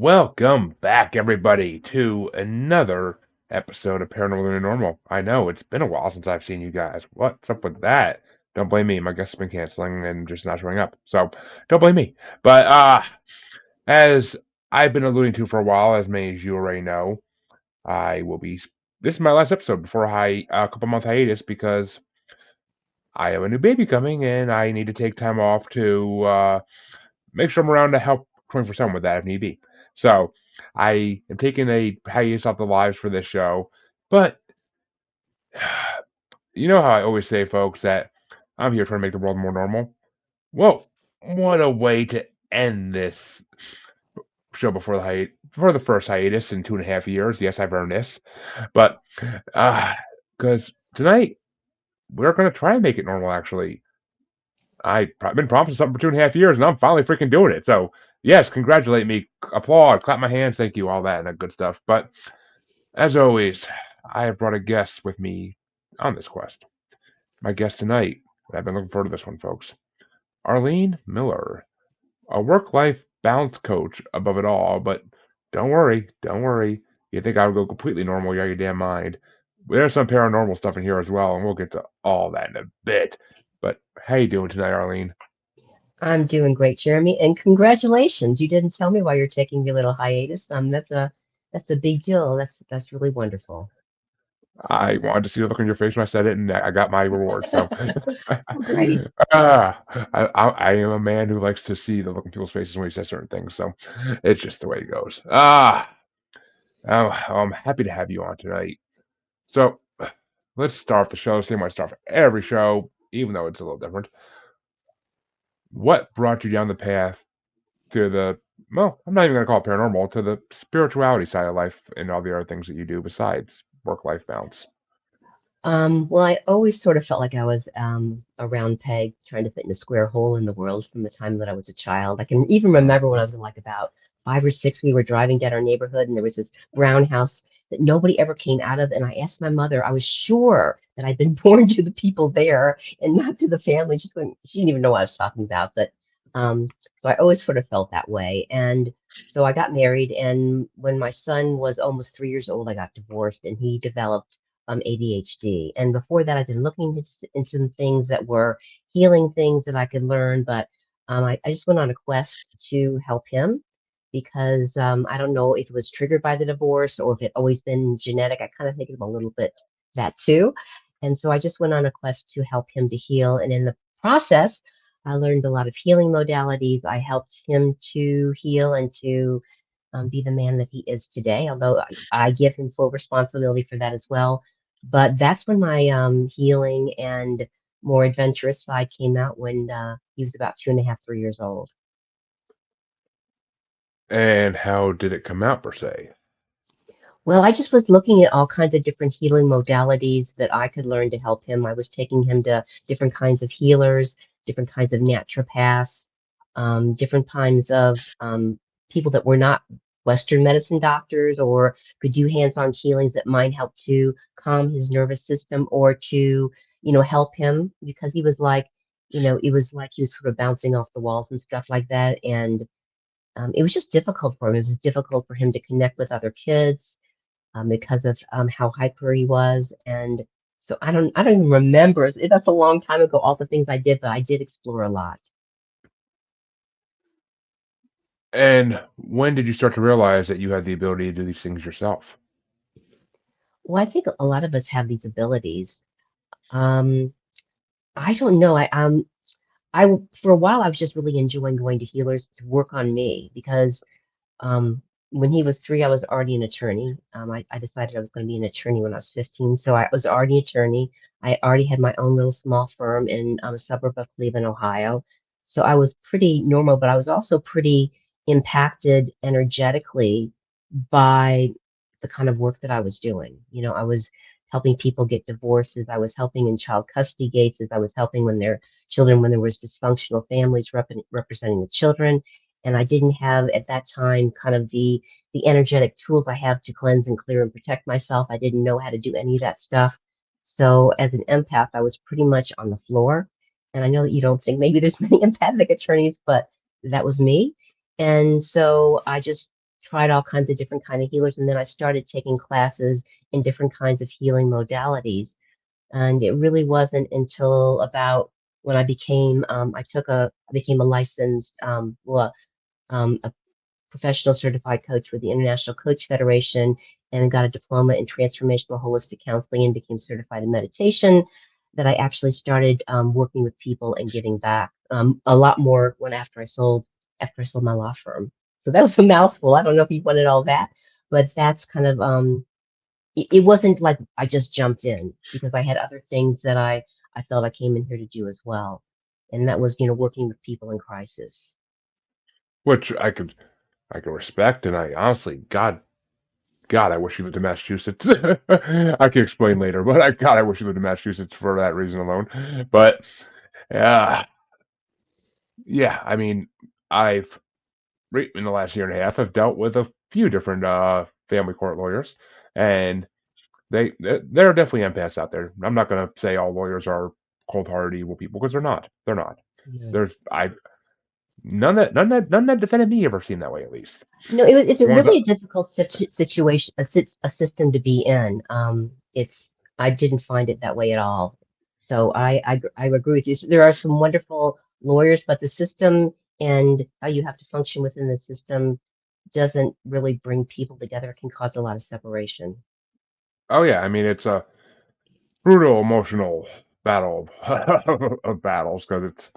Welcome back, everybody, to another episode of Paranormal and Normal. I know it's been a while since I've seen you guys. What's up with that? Don't blame me. My guest's been canceling and just not showing up. So don't blame me. But as I've been alluding to for a while, as many as you already know, I will be. This is my last episode before a couple month hiatus because I have a new baby coming and I need to take time off to make sure I'm around to help 24/7 with that if need be. So I am taking a hiatus off the lives for this show, but you know how I always say, folks, that I'm here trying to make the world more normal. Well, what a way to end this show before the first hiatus in 2.5 years. Yes, I've earned this, but because tonight we're going to try and make it normal. Actually, I've been promising something for 2.5 years, and I'm finally freaking doing it. So, yes, congratulate me, applaud, clap my hands, thank you, all that and that good stuff. But as always, I have brought a guest with me on this quest. My guest tonight, I've been looking forward to this one, folks. Arlene Miller, a work-life balance coach above it all. But don't worry. You think I would go completely normal? You're out of your damn mind. There's some paranormal stuff in here as well, and we'll get to all that in a bit. But how you doing tonight, Arlene? I'm doing great, Jeremy, and congratulations. You didn't tell me why you're taking your little hiatus. That's a big deal. That's really wonderful. I wanted to see the look on your face when I said it, and I got my reward. So, Great. I am a man who likes to see the look on people's faces when he says certain things. So, it's just the way it goes. I'm happy to have you on tonight. So, let's start the show. Same way I start for every show, even though it's a little different. What brought you down the path to well, I'm not even going to call it paranormal, to the spirituality side of life and all the other things that you do besides work-life balance? Well, I always sort of felt like I was a round peg trying to fit in a square hole in the world from the time that I was a child. I can even remember when I was in like about 5 or 6, we were driving down our neighborhood and there was this brown house that nobody ever came out of. And I asked my mother, I was sure that I'd been born to the people there and not to the family. She didn't even know what I was talking about. But so I always sort of felt that way. And so I got married. And when my son was almost 3 years old, I got divorced and he developed ADHD. And before that, I've been looking into some things that were healing things that I could learn, but I just went on a quest to help him because I don't know if it was triggered by the divorce or if it always been genetic. I kind of think of a little bit that too. And so I just went on a quest to help him to heal. And in the process, I learned a lot of healing modalities. I helped him to heal and to be the man that he is today, although I give him full responsibility for that as well. But that's when my healing and more adventurous side came out when he was about 2.5, 3 years old. And how did it come out, per se? Well, I just was looking at all kinds of different healing modalities that I could learn to help him. I was taking him to different kinds of healers, different kinds of naturopaths, different kinds of people that were not Western medicine doctors or could do hands-on healings that might help to calm his nervous system or to, help him because he was like, it was like he was sort of bouncing off the walls and stuff like that. And it was just difficult for him. It was difficult for him to connect with other kids because of how hyper he was. And so I don't even remember. That's a long time ago, all the things I did, but I did explore a lot. And when did you start to realize that you had the ability to do these things yourself? Well, I think a lot of us have these abilities. Um, I don't know. For a while I was just really enjoying going to healers to work on me because Um, when he was 3, I was already an attorney. I decided I was going to be an attorney when I was 15. So I was already an attorney. I already had my own little small firm in a suburb of Cleveland, Ohio. So I was pretty normal, but I was also pretty impacted energetically by the kind of work that I was doing. I was helping people get divorces. I was helping in child custody cases. I was helping when their children, when there was dysfunctional families representing the children. And I didn't have at that time kind of the energetic tools I have to cleanse and clear and protect myself. I didn't know how to do any of that stuff. So as an empath, I was pretty much on the floor. And I know that you don't think maybe there's many empathic attorneys, but that was me. And so I just tried all kinds of different kind of healers, and then I started taking classes in different kinds of healing modalities. And it really wasn't until about when I became a licensed, a professional certified coach with the International Coach Federation and got a diploma in transformational holistic counseling and became certified in meditation, that I actually started working with people and giving back a lot more when after I sold my law firm. So that was a mouthful. I don't know if you wanted all that, but that's kind of it wasn't like I just jumped in because I had other things that I felt I came in here to do as well, and that was working with people in crisis. which I could respect, and I honestly, God, I wish you lived in Massachusetts. I can explain later, but God, I wish you lived in Massachusetts for that reason alone. But uh, yeah, I mean, I've in the last year and a half, I've dealt with a few different family court lawyers, and there are definitely empaths out there. I'm not gonna say all lawyers are cold-hearted, evil people because they're not. They're not. Yeah. There's I none that defended me ever seemed that way at least. No, it's a One of really the difficult situation, a system to be in. I didn't find it that way at all. So I agree with you. So there are some wonderful lawyers, but the system and how you have to function within the system doesn't really bring people together. It can cause a lot of separation. oh yeah, I mean it's a brutal emotional battle of battles because it's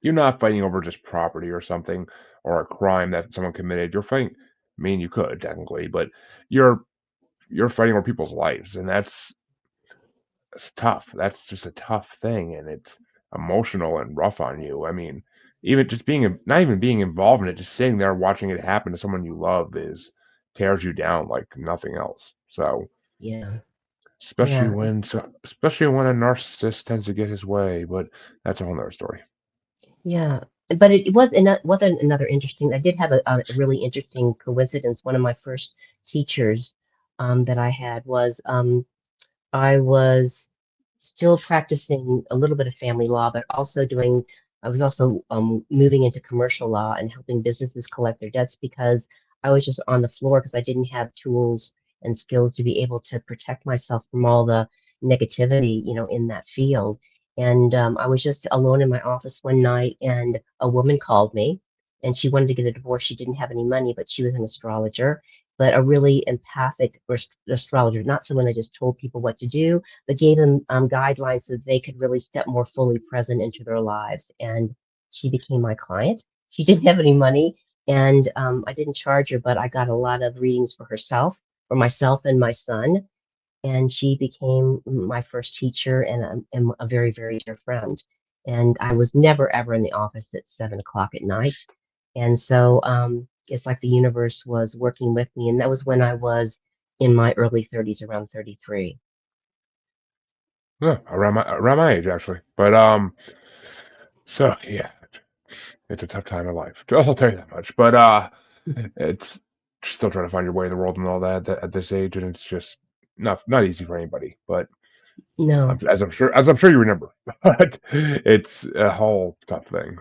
you're not fighting over just property or something or a crime that someone committed. You're fighting. I mean, you could technically, but you're you're fighting over people's lives, and it's tough. That's just a tough thing, and it's emotional and rough on you. I mean, even just being not even being involved in it, just sitting there watching it happen to someone you love is tears you down like nothing else. So, Yeah. especially Yeah. when especially when a narcissist tends to get his way, but that's a whole nother story. Yeah, but wasn't another interesting. I did have a really interesting coincidence. One of my first teachers that I had was I was still practicing a little bit of family law, but I was also moving into commercial law and helping businesses collect their debts because I was just on the floor because I didn't have tools and skills to be able to protect myself from all the negativity, in that field. And I was just alone in my office one night, and a woman called me, and she wanted to get a divorce. She didn't have any money, but she was an astrologer, but a really empathic astrologer, not someone that just told people what to do, but gave them guidelines so that they could really step more fully present into their lives. And she became my client. She didn't have any money, and I didn't charge her, but I got a lot of readings for myself and my son. And she became my first teacher and a very, very dear friend. And I was never, ever in the office at 7 o'clock at night. And so it's like the universe was working with me. And that was when I was in my early 30s, around 33. Yeah, around my age actually. But so yeah, it's a tough time in life. I'll tell you that much. But it's still trying to find your way in the world and all that at this age, and it's just not easy for anybody. But No, as I'm sure you remember, but it's a whole tough thing.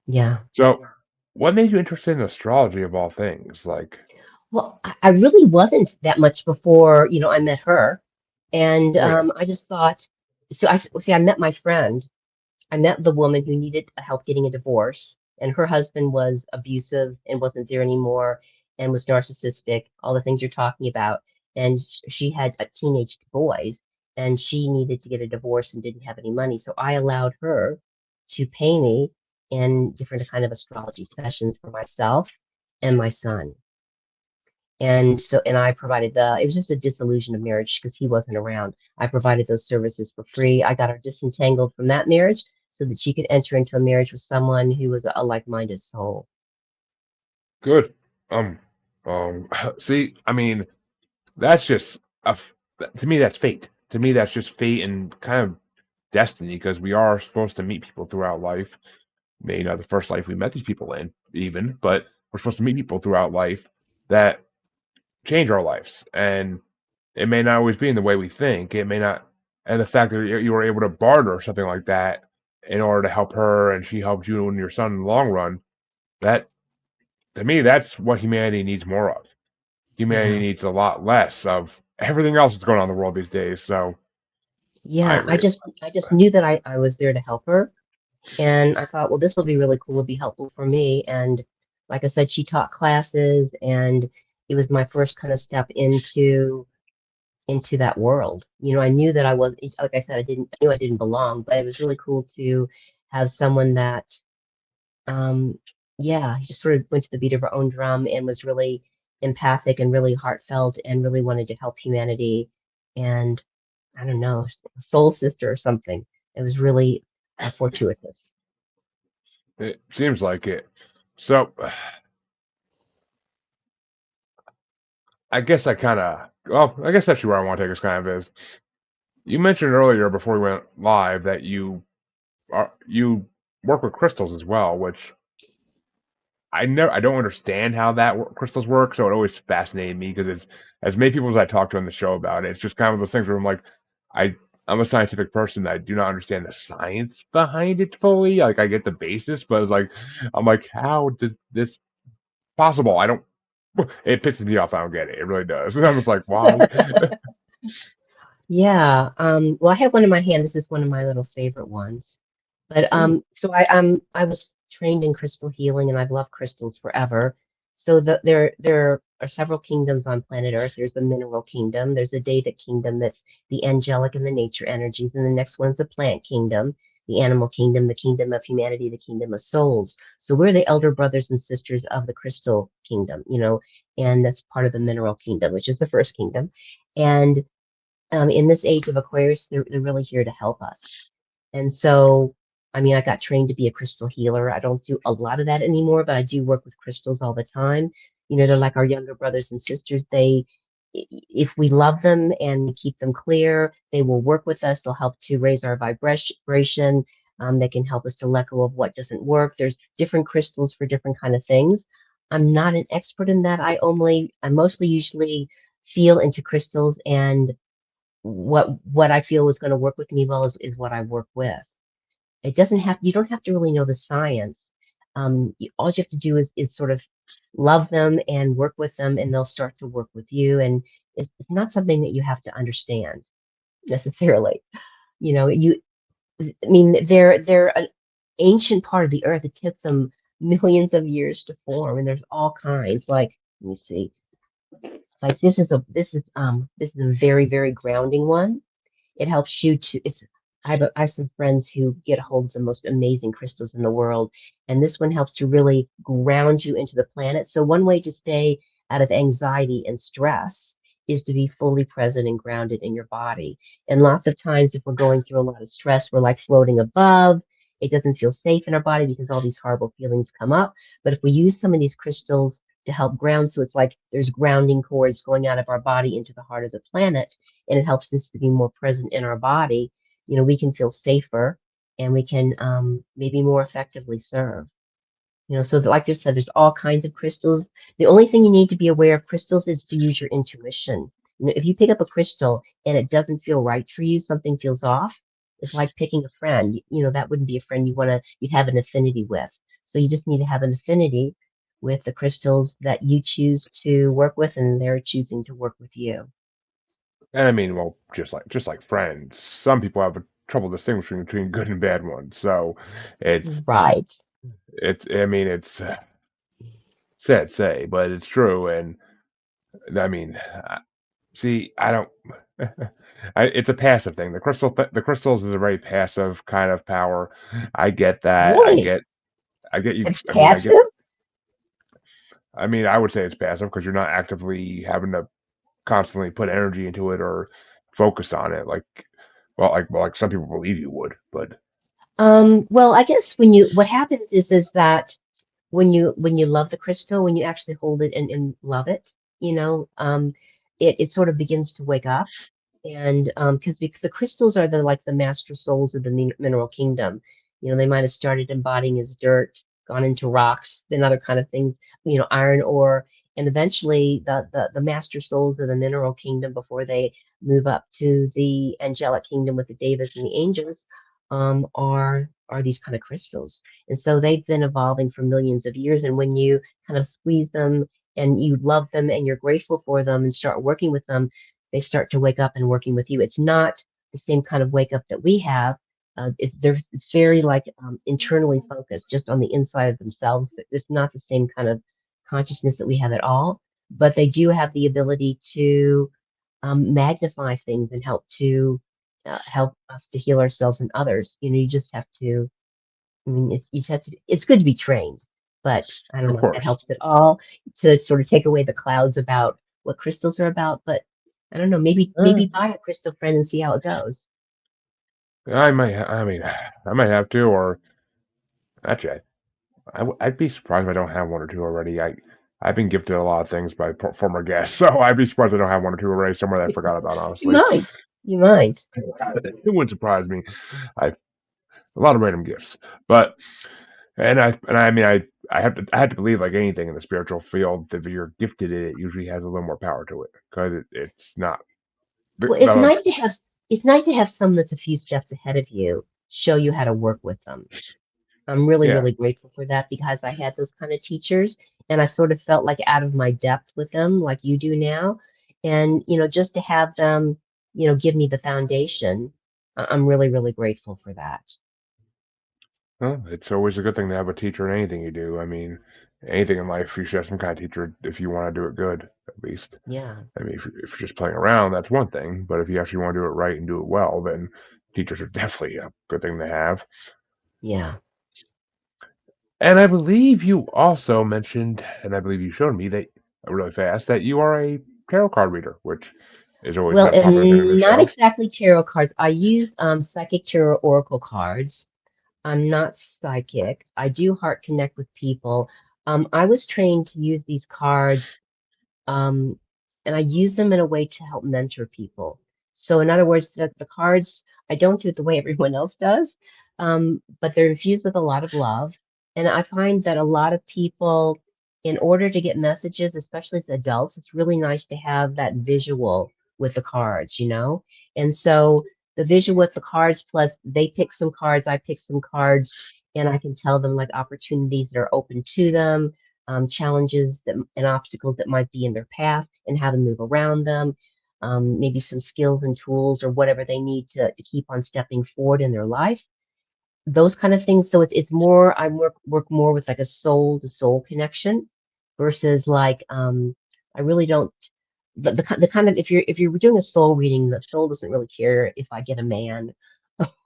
yeah. So, what made you interested in astrology of all things? Like, Well, I really wasn't that much before, I met her. And oh yeah, I just thought, I met my friend. I met the woman who needed help getting a divorce, and her husband was abusive and wasn't there anymore and was narcissistic, all the things you're talking about. And she had teenage boys, and she needed to get a divorce and didn't have any money. So I allowed her to pay me in different kind of astrology sessions for myself and my son. And I provided it was just a dissolution of marriage because he wasn't around. I provided those services for free. I got her disentangled from that marriage so that she could enter into a marriage with someone who was a like-minded soul. good. Um, see, I mean, that's just to me that's fate. To me, that's just fate and kind of destiny because we are supposed to meet people throughout life. Maybe not the first life we met these people in, even, but we're supposed to meet people throughout life that change our lives. And it may not always be in the way we think. It may not, and the fact that you were able to barter something like that in order to help her and she helped you and your son in the long run, that to me, that's what humanity needs more of. Humanity Yeah. needs a lot less of everything else that's going on in the world these days. So I Yeah. I agree. just I just knew that I was there to help her. And I thought, well, this will be really cool, it'll be helpful for me. And like I said, she taught classes and it was my first kind of step into that world. I knew that I was, like I said, I knew I didn't belong, but it was really cool to have someone that, um, yeah, he just sort of went to the beat of her own drum and was really empathic and really heartfelt and really wanted to help humanity. And I don't know, soul sister or something. It was really fortuitous. It seems like it. So I guess I guess actually where I want to take us kind of is you mentioned earlier before we went live that you work with crystals as well, which I don't understand how crystals work, so it always fascinated me because it's as many people as I talk to on the show about it, it's just kind of those things where I'm like, I I'm a scientific person. I do not understand the science behind it fully. Like I get the basis, but it's like I'm like, how does this possible? I don't. It pisses me off. I don't get it. It really does. And I'm just like, why? Yeah. Well, I have one in my hand. This is one of my little favorite ones. But Ooh. so I was trained in crystal healing, and I've loved crystals forever. So there are several kingdoms on planet Earth. There's the mineral kingdom. There's a David kingdom that's the angelic and the nature energies, and the next one's the plant kingdom, the animal kingdom, the kingdom of humanity, the kingdom of souls. So we're the elder brothers and sisters of the crystal kingdom, and that's part of the mineral kingdom, which is the first kingdom. And in this age of Aquarius, they're really here to help us. And so, I mean, I got trained to be a crystal healer. I don't do a lot of that anymore, but I do work with crystals all the time. They're like our younger brothers and sisters. If we love them and we keep them clear, they will work with us. They'll help to raise our vibration. They can help us to let go of what doesn't work. There's different crystals for different kind of things. I'm not an expert in that. I mostly usually feel into crystals and what I feel is going to work with me well is what I work with. You don't have to really know the science. All you have to do is sort of love them and work with them, and they'll start to work with you. And it's not something that you have to understand necessarily. You know, you, I mean, they're an ancient part of the earth. It took them millions of years to form, and there's all kinds. Like, let me see. Like this is a very, very grounding one. It helps you to it's I have some friends who get a hold of the most amazing crystals in the world, and this one helps to really ground you into the planet. So one way to stay out of anxiety and stress is to be fully present and grounded in your body. And lots of times if we're going through a lot of stress, we're like floating above. It doesn't feel safe in our body because all these horrible feelings come up. But if we use some of these crystals to help ground, so it's like there's grounding cords going out of our body into the heart of the planet, and it helps us to be more present in our body, we can feel safer and we can maybe more effectively serve. So like I said, there's all kinds of crystals. The only thing you need to be aware of crystals is to use your intuition. If you pick up a crystal and it doesn't feel right for you, something feels off. It's like picking a friend. That wouldn't be a friend you'd have an affinity with. So you just need to have an affinity with the crystals that you choose to work with, and they're choosing to work with you. And I mean, well, just like friends, some people have trouble distinguishing between good and bad ones. So it's Right. it's I mean it's sad to say, but it's true. And I mean, see, I don't. It's a passive thing. The crystals is a very passive kind of power. I get that. Really? I get you. It's I mean, I get. passive? I mean, I would say it's passive because you're not actively having to constantly put energy into it or focus on it like some people believe you would. But Well, I guess what happens is that when you love the crystal, when you actually hold it and love it, it sort of begins to wake up. And because the crystals are like the master souls of the mineral kingdom. They might have started embodying as dirt, gone into rocks, then other kind of things, iron ore, and eventually the master souls of the mineral kingdom before they move up to the angelic kingdom with the devas and the angels are are these kind of crystals. And so they've been evolving for millions of years. And when you kind of squeeze them and you love them and you're grateful for them and start working with them, they start to wake up and working with you. It's not the same kind of wake up that we have. It's very like internally focused, just on the inside of themselves. It's not the same kind of consciousness that we have at all, but they do have the ability to magnify things and help us to heal ourselves and others. You just have to. I mean, you have to. It's good to be trained, but I don't Of know if that course. helps at all to sort of take away the clouds about what crystals are about. But I don't know. Maybe Eh, buy a crystal friend and see how it goes. I mean, I might have to, or actually, I'd be surprised if I don't have one or two already. I've been gifted a lot of things by former guests, so I'd be surprised if I don't have one or two already somewhere that I forgot about, You honestly. might. You might. It wouldn't surprise me. I a lot of random gifts, but I mean I have to believe like anything in the spiritual field, if you're gifted in it, usually has a little more power to it because it's not the, Well, the it's nice to have someone that's a few steps ahead of you show you how to work with them. I'm really, yeah. really grateful for that because I had those kind of teachers and I sort of felt like out of my depth with them, like you do now. And, just to have them, give me the foundation, I'm really, really grateful for that. Well, it's always a good thing to have a teacher in anything you do. I mean, anything in life, you should have some kind of teacher if you want to do it good, at least. Yeah. I mean, if you're just playing around, that's one thing. But if you actually want to do it right and do it well, then teachers are definitely a good thing to have. Yeah. And I believe you also mentioned, and I believe you showed me that really fast, that you are a tarot card reader, which has always Well, been a popular thing in and this not show. exactly tarot cards. I use psychic tarot oracle cards. I'm not psychic. I do heart connect with people. I was trained to use these cards um, and I use them in a way to help mentor people. So, in other words, the cards, I don't do it the way everyone else does, but they're infused with a lot of love. And I find that a lot of people, in order to get messages, especially as adults, it's really nice to have that visual with the cards. And so the visual with the cards, plus they pick some cards, I pick some cards, and I can tell them like opportunities that are open to them, challenges and obstacles that might be in their path and how to move around them, maybe some skills and tools or whatever they need to keep on stepping forward in their life. Those kind of things. So it's more I work more with like a soul to soul connection versus like I really don't the kind of if you're doing a soul reading, the soul doesn't really care if I get a man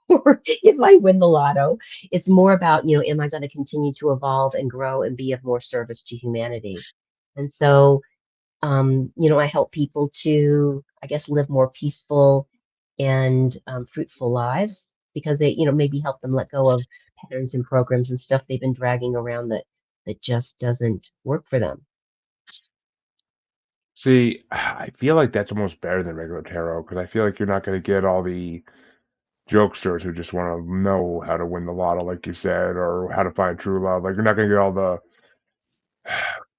or if I win the lotto. It's more about, am I going to continue to evolve and grow and be of more service to humanity? And so, I help people to, I guess, live more peaceful and fruitful lives because they, maybe help them let go of patterns and programs and stuff they've been dragging around that just doesn't work for them. See, I feel like that's almost better than regular tarot because I feel like you're not going to get all the jokesters who just want to know how to win the lotto, like you said, or how to find true love. Like you're not going to get all the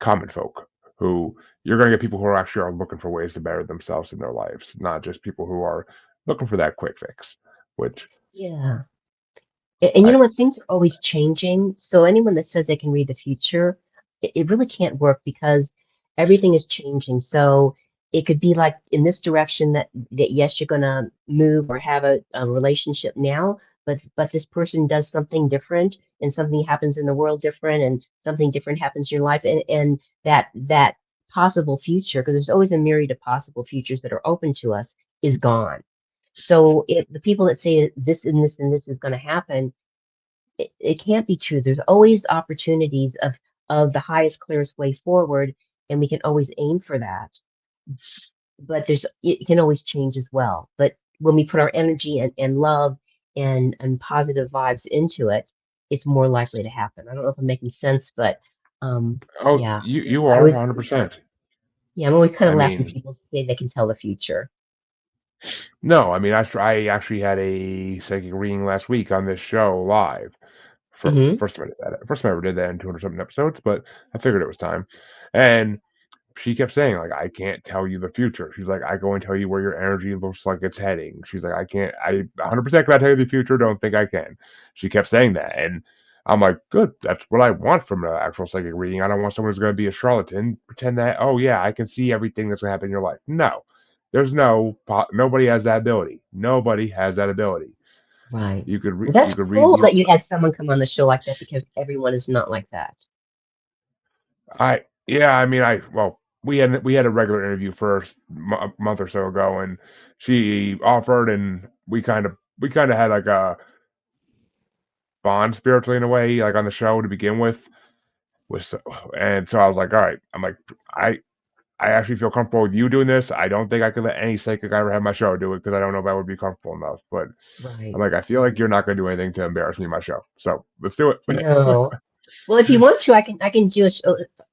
common folk who you're going to get people who are actually are looking for ways to better themselves in their lives, not just people who are looking for that quick fix. Which Yeah. And you I know what? Things are always changing. So anyone that says they can read the future, it really can't work because everything is changing. So it could be like in this direction that yes, you're gonna move or have a relationship now, but this person does something different and something happens in the world different and something different happens in your life and that possible future, because there's always a myriad of possible futures that are open to us, is gone. So if the people that say this and this and this is going to happen, it can't be true. There's always opportunities of the highest, clearest way forward, and we can always aim for that. But it can always change as well. But when we put our energy and love and positive vibes into it, it's more likely to happen. I don't know if I'm making sense, but oh yeah, you I are always 100%. yeah, I'm always kind I of laughing. mean, People say they can tell the future. no, I mean I actually had a psychic reading last week on this show live. For Hmm. first time I did that. First time I ever did that in 200 something episodes, but I figured it was time. And she kept saying like, I can't tell you the future. She's like, I go and tell you where your energy looks like it's heading. She's like, I 100% cannot tell you the future. Don't think I can. She kept saying that, and I'm like, good. That's what I want from an actual psychic reading. I don't want someone who's going to be a charlatan, pretend that, oh yeah, I can see everything that's going to happen in your life. No, there's nobody has that ability. Nobody has that ability. Right. Well, You that's could read cool the that you had someone come on the show like that because everyone is not like that. I yeah, I mean we had a regular interview first a month or so ago, and she offered, and we kind of had like a bond spiritually in a way, like on the show to begin with, and so I was like, all right, I'm like I I actually feel comfortable with you doing this. I don't think I could let any psychic I ever have on my show do it because I don't know if I would be comfortable enough. But I'm Right. like, I feel like you're not going to do anything to embarrass me in my show, so let's do it. No. Well, if you want to, I can do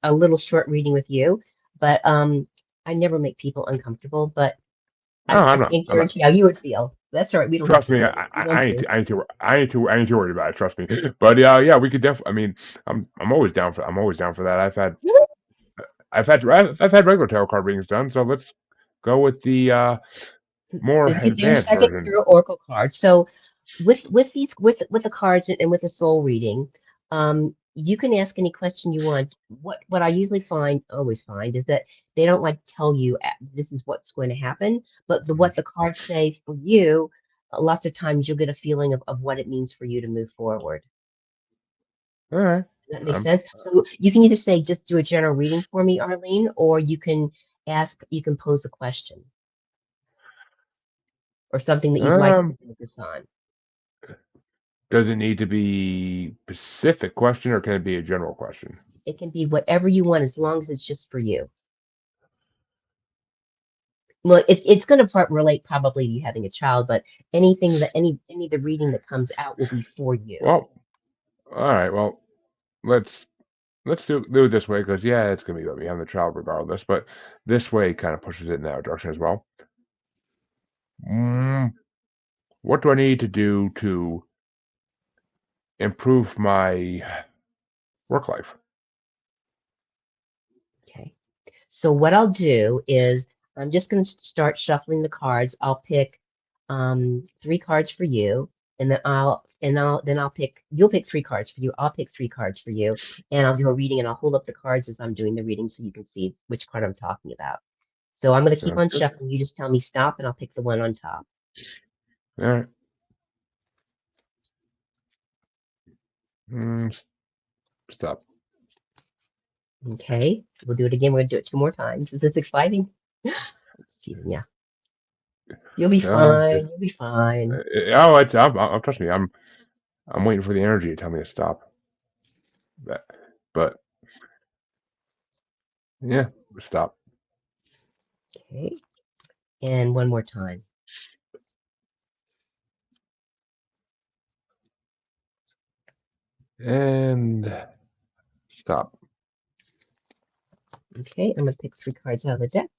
a little short reading with you, but I never make people uncomfortable, but No, I I'm not. can't I'm not. guarantee how you would feel. That's all right. We don't have Trust to me, do it if you want to. I ain't too worried about it. Trust me. But yeah, we could definitely. I mean, I'm always down for that. Really? I've had regular tarot card readings done, so let's go with the more There's advanced second version. tarot oracle cards. So with the cards and with the soul reading, you can ask any question you want. What I usually always find, is that they don't like tell you this is what's going to happen, but what the cards say for you, lots of times you'll get a feeling of what it means for you to move forward. All right. Does that make Um, sense? So you can either say, just do a general reading for me, Arlene, or you can pose a question or something that you'd like to um, focus on. does it need to be specific question or can it be a general question? It can be whatever you want as long as it's just for you. Well, it's going to relate probably to you having a child, but anything that any of the reading that comes out will be for you. Well, all right. Well, let's let's do it this way because yeah, it's gonna be about me having the child regardless, but this way kind of pushes it in that direction as well. Mm, what do I need to do to improve my work life? Okay. So what I'll do is I'm just going to start shuffling the cards. I'll pick three cards for you, and then I'll pick you'll pick three cards for you. I'll pick three cards for you, and I'll do a reading, and I'll hold up the cards as I'm doing the reading so you can see which card I'm talking about. So I'm going to keep Sounds on good. shuffling. You just tell me stop, and I'll pick the one on top. All right. Stop. Okay. We'll do it again. We're going to do it two more times. Is this exciting? It's teasing. Yeah. You'll be It, fine. You'll be fine. oh, trust me. I'm waiting for the energy to tell me to stop. But, but yeah, stop. Okay. And one more time. And stop. Okay. I'm going to pick three cards out of the deck.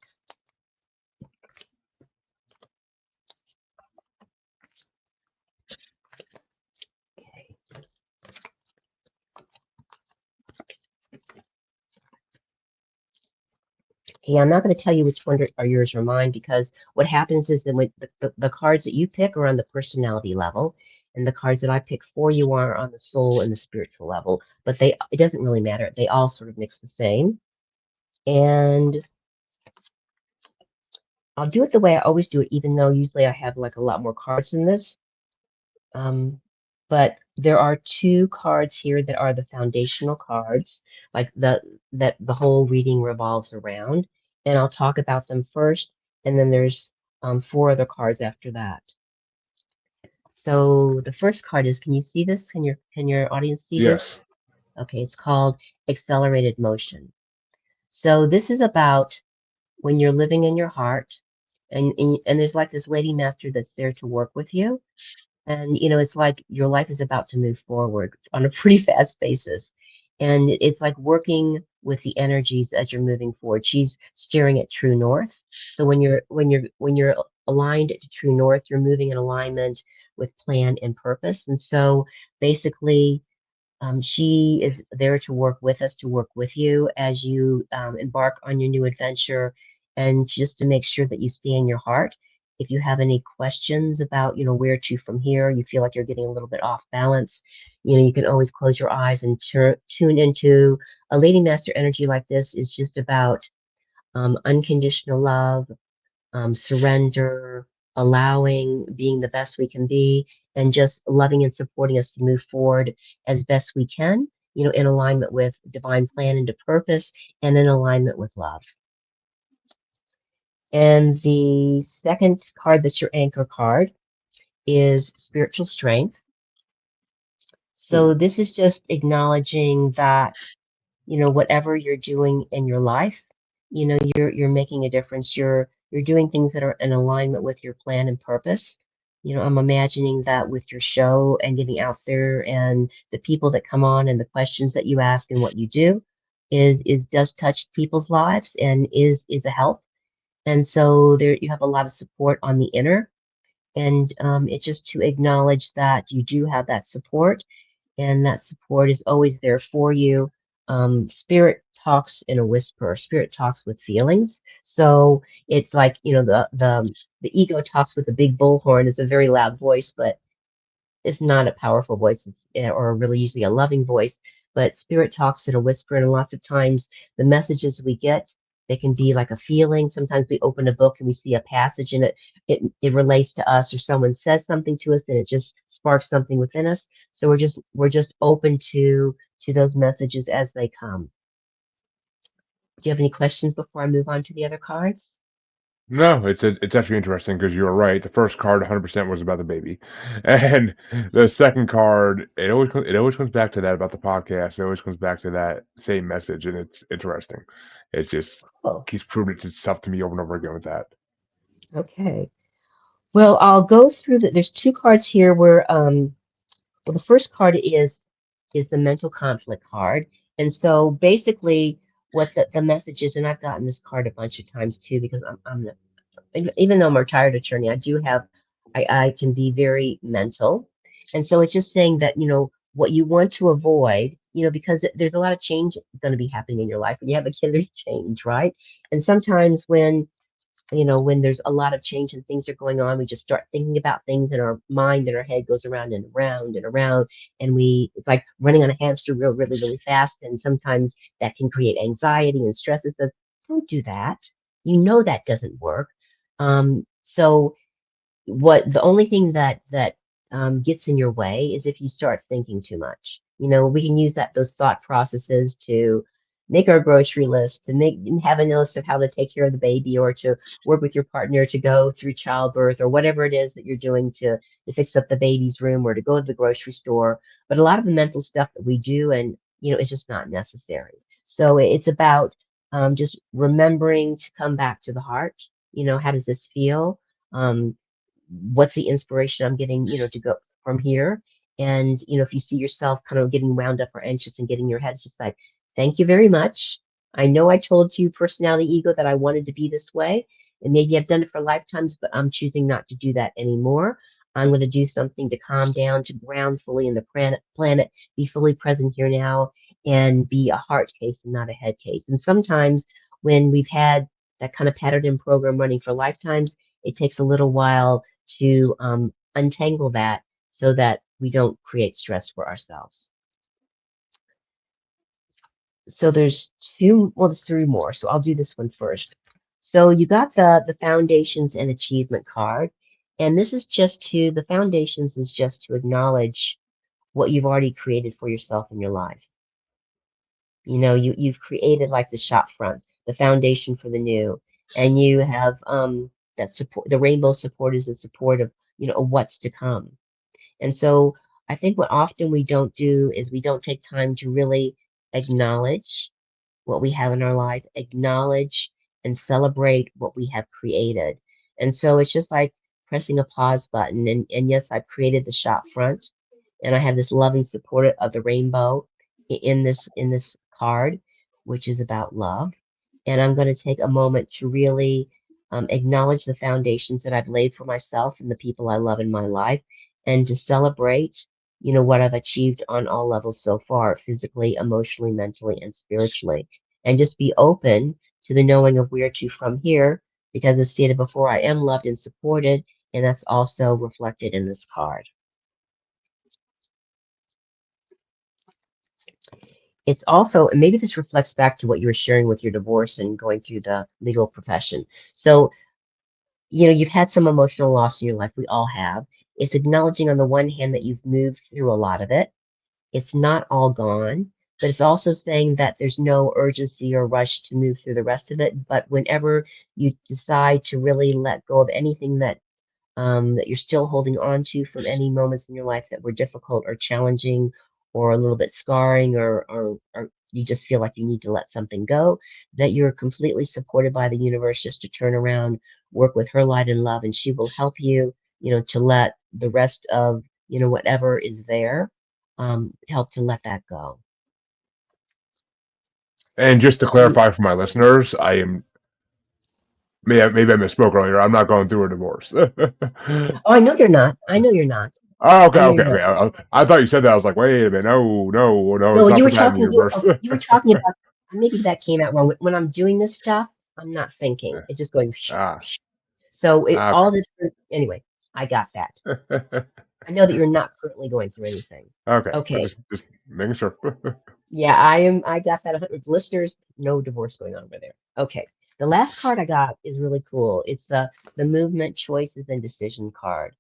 Okay. Okay, I'm not going to tell you which ones are yours or mine, because what happens is that when the cards that you pick are on the personality level, and the cards that I pick for you are on the soul and the spiritual level. But it doesn't really matter. They all sort of mix the same. And I'll do it the way I always do it, even though usually I have like a lot more cards than this. Um, but there are two cards here that are the foundational cards, like that the whole reading revolves around, and I'll talk about them first, and then there's four other cards after that. So the first card is, can you see this? Can your audience see this? Yes. Okay, it's called accelerated motion. So this is about when you're living in your heart, and there's like this lady master that's there to work with you. And it's like your life is about to move forward on a pretty fast basis. And it's like working with the energies as you're moving forward. She's steering at true north. So when you're aligned to true north, you're moving in alignment with plan and purpose. And so basically, She is there to work with us, to work with you as you embark on your new adventure, and just to make sure that you stay in your heart. If you have any questions about, where to from here, you feel like you're getting a little bit off balance, you can always close your eyes and tune into a Lady Master energy like this is just about unconditional love, surrender, allowing, being the best we can be, and just loving and supporting us to move forward as best we can, in alignment with divine plan and to purpose and in alignment with love. And the second card that's your anchor card is spiritual strength. So Ooh. this is just acknowledging that whatever you're doing in your life, you're making a difference. You're doing things that are in alignment with your plan and purpose. I'm imagining that with your show and getting out there and the people that come on and the questions that you ask and what you do is does touch people's lives and is a help. And so there you have a lot of support on the inner. And it's just to acknowledge that you do have that support and that support is always there for you. Spirit talks in a whisper. Spirit talks with feelings. So it's like, the ego talks with a big bullhorn. It's a very loud voice, but it's not a powerful voice. Or really usually a loving voice. But spirit talks in a whisper, and lots of times the messages we get, they can be like a feeling. Sometimes we open a book and we see a passage and it relates to us, or someone says something to us and it just sparks something within us. So we're just open to those messages as they come. Do you have any questions before I move on to the other cards? No, it's actually interesting because you were right. The first card, 100% was about the baby, and the second card, it always comes back to that about the podcast. It always comes back to that same message, and it's interesting. It just Oh, keeps proving itself to me over and over again with that. okay. Well, I'll go through the, there's two cards here where well, the first card is the mental conflict card. And so basically what the message is, and I've gotten this card a bunch of times too, because even though I'm a retired attorney, I can be very mental. And so it's just saying that, what you want to avoid, because there's a lot of change going to be happening in your life. When you have a kid, there's change, right? And sometimes when there's a lot of change and things are going on, we just start thinking about things and our mind and our head goes around and around and around. And it's like running on a hamster wheel really, really fast. And sometimes that can create anxiety and stress. So don't do that. That doesn't work. So the only thing that gets in your way is if you start thinking too much. We can use those thought processes to make our grocery list, to have a list of how to take care of the baby, or to work with your partner to go through childbirth, or whatever it is that you're doing to fix up the baby's room, or to go to the grocery store. But a lot of the mental stuff that we do, and it's just not necessary. So it's about just remembering to come back to the heart. How does this feel? Um, what's the inspiration I'm getting, to go from here? And, if you see yourself kind of getting wound up or anxious and getting your head, it's just like, thank you very much. I know I told you, personality ego, that I wanted to be this way. And maybe I've done it for lifetimes, but I'm choosing not to do that anymore. I'm going to do something to calm down, to ground fully in the planet, be fully present here now, and be a heart case and not a head case. And sometimes when we've had that kind of pattern and program running for lifetimes, it takes a little while to untangle that so that we don't create stress for ourselves. So there's three more. So I'll do this one first. So you got the foundations and achievement card. And this is the foundations is just to acknowledge what you've already created for yourself in your life. You've created like the shop front, the foundation for the new, and you have that support. The rainbow support is the support of of what's to come. And so I think what often we don't do is we don't take time to really acknowledge what we have in our life, acknowledge and celebrate what we have created. And so it's just like pressing a pause button. And yes, I've created the shop front and I have this loving support of the rainbow in this card, which is about love. And I'm going to take a moment to really acknowledge the foundations that I've laid for myself and the people I love in my life, and to celebrate, what I've achieved on all levels so far, physically, emotionally, mentally, and spiritually. And just be open to the knowing of where to from here, because as stated before, I am loved and supported, and that's also reflected in this card. It's also, and maybe this reflects back to what you were sharing with your divorce and going through the legal profession. So, you've had some emotional loss in your life. We all have. It's acknowledging on the one hand that you've moved through a lot of it. It's not all gone, but it's also saying that there's no urgency or rush to move through the rest of it. But whenever you decide to really let go of anything that you're still holding on to from any moments in your life that were difficult or challenging or a little bit scarring, or you just feel like you need to let something go, that you're completely supported by the universe just to turn around, work with her light and love, and she will help you, to let the rest of, whatever is there, help to let that go. And just to Um, clarify for my listeners, I am maybe I misspoke earlier. I'm not going through a divorce. yeah. Oh, I know you're not. I know you're not. Oh, okay, I know okay, you're not. okay. I thought you said that. I was like, wait a minute. No, no, no. No, Let's not you were put that in the talking. universe. You were talking about. Maybe that came out wrong. When I'm doing this stuff, I'm not thinking. It's just going. Ah, So all okay. this. Anyway, I got that. I know that you're not currently going through anything. Okay, but Okay. just making sure. Yeah, I am. I got that. 100 listeners. No divorce going on over there. Okay. The last card I got is really cool. It's the movement, choices, and decision card.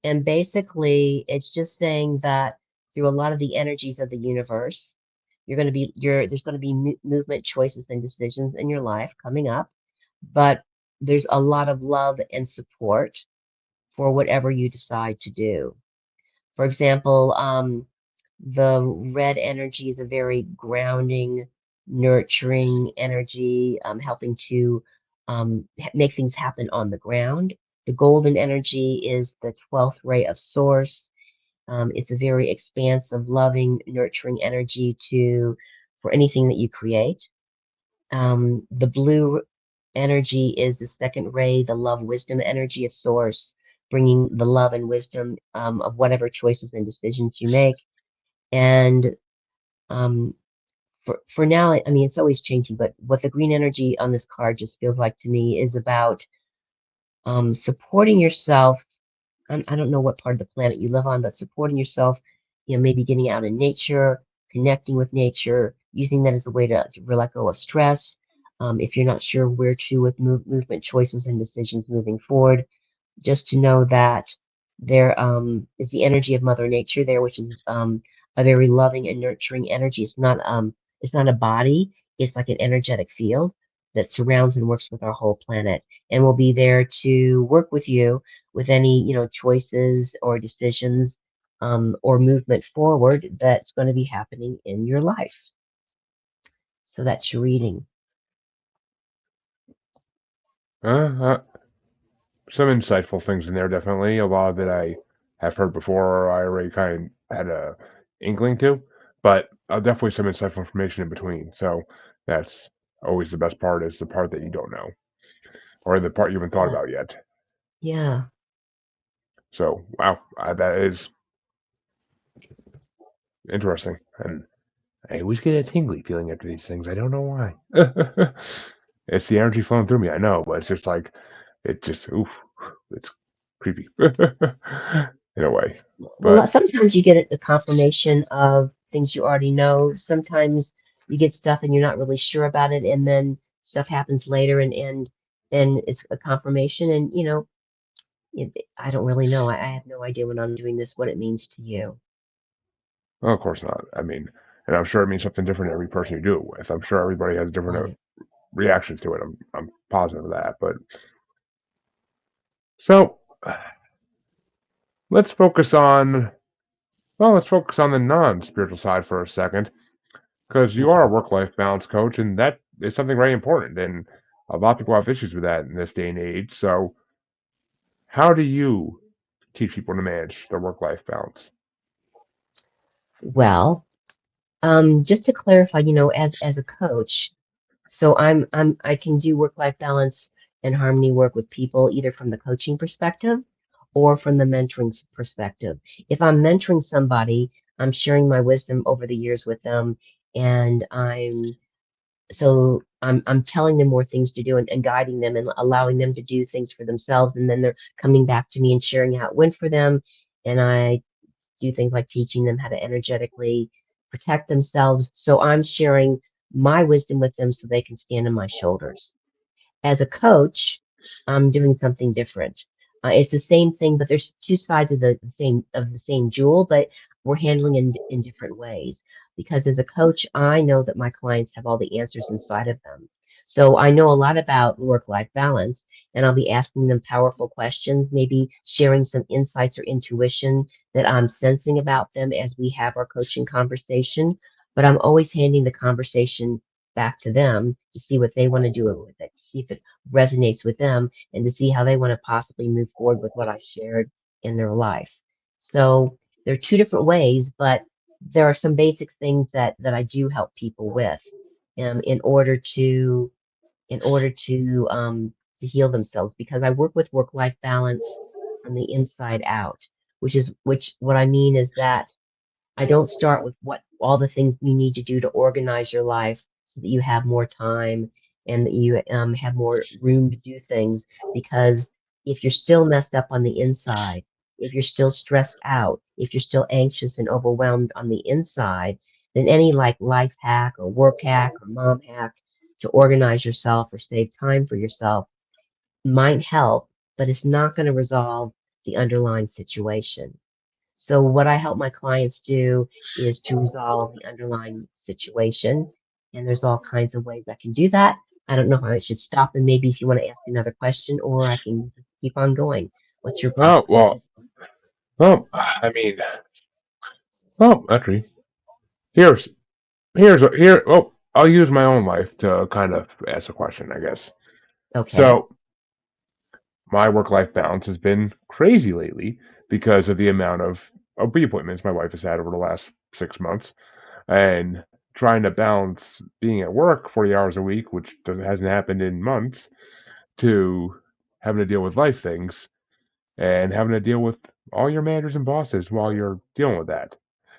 And basically, it's just saying that through a lot of the energies of the universe, there's going to be movement, choices, and decisions in your life coming up, but there's a lot of love and support for whatever you decide to do. For example, the red energy is a very grounding, nurturing energy, helping to make things happen on the ground. The golden energy is the 12th ray of source. It's a very expansive, loving, nurturing energy to for anything that you create. The blue energy is the second ray, the love, wisdom energy of source, bringing the love and wisdom of whatever choices and decisions you make. And um, for now, I mean, it's always changing, but what the green energy on this card just feels like to me is about supporting yourself. I don't know what part of the planet you live on, but supporting yourself, maybe getting out in nature, connecting with nature, using that as a way to let go of stress. If you're not sure where to with movement choices and decisions moving forward, just to know that there is the energy of Mother Nature there, which is a very loving and nurturing energy. It's not a body, it's like an energetic field that surrounds and works with our whole planet, and will be there to work with you with any, choices or decisions or movement forward that's going to be happening in your life. So that's your reading. uh, some insightful things in there, definitely. A lot of it I have heard before, or I already kind of had a inkling to, but definitely some insightful information in between. So that's always the best part is the part that you don't know, or the part you haven't thought Yeah. about yet. Yeah. So wow, that is interesting, and I always get a tingly feeling after these things. I don't know why. It's the energy flowing through me. I know, but it's just like it just oof, it's creepy in a way. Well, But sometimes you get a confirmation of things you already know. Sometimes you get stuff and you're not really sure about it, and then stuff happens later, and it's a confirmation. And I don't really know. I have no idea when I'm doing this what it means to you. well, of course not. I mean, and I'm sure it means something different to every person you do it with. I'm sure everybody has different Right. reactions to it. I'm positive of that. But so let's focus on let's focus on the non-spiritual side for a second, because you are a Okay. work-life balance coach, and that is something very important. And a lot of people have issues with that in this day and age. So how do you teach people to manage their work-life balance? Well, just to clarify, as a coach, so I can do work-life balance and harmony work with people either from the coaching perspective or from the mentoring perspective. If I'm mentoring somebody, I'm sharing my wisdom over the years with them, and I'm telling them more things to do and guiding them and allowing them to do things for themselves, and then they're coming back to me and sharing how it went for them. And I do things like teaching them how to energetically protect themselves. So I'm sharing my wisdom with them so they can stand on my shoulders. As a coach, I'm doing something different. It's the same thing, but there's two sides of the same jewel, but we're handling in different ways. Because as a coach, I know that my clients have all the answers inside of them. So I know a lot about work-life balance, and I'll be asking them powerful questions, maybe sharing some insights or intuition that I'm sensing about them as we have our coaching conversation. But I'm always handing the conversation back to them to see what they want to do with it, to see if it resonates with them, and to see how they want to possibly move forward with what I've shared in their life. So there are two different ways, but there are some basic things that I do help people with in order to heal themselves, because I work with work-life balance from the inside out, which what I mean is that I don't start with what all the things you need to do to organize your life so that you have more time and that you have more room to do things. Because if you're still messed up on the inside, if you're still stressed out, if you're still anxious and overwhelmed on the inside, then any like life hack or work hack or mom hack to organize yourself or save time for yourself might help, but it's not going to resolve the underlying situation. So what I help my clients do is to resolve the underlying situation. And there's all kinds of ways I can do that. I don't know how I should stop, and maybe if you want to ask another question, or I can just keep on going. What's your Oh preference? I mean, actually, here's here. Well, I'll use my own life to kind of ask a question, I guess. Okay. So my work-life balance has been crazy lately because of the amount of OB appointments my wife has had over the last 6 months, and trying to balance being at work 40 hours a week, which hasn't happened in months, to having to deal with life things and having to deal with all your managers and bosses while you're dealing with that.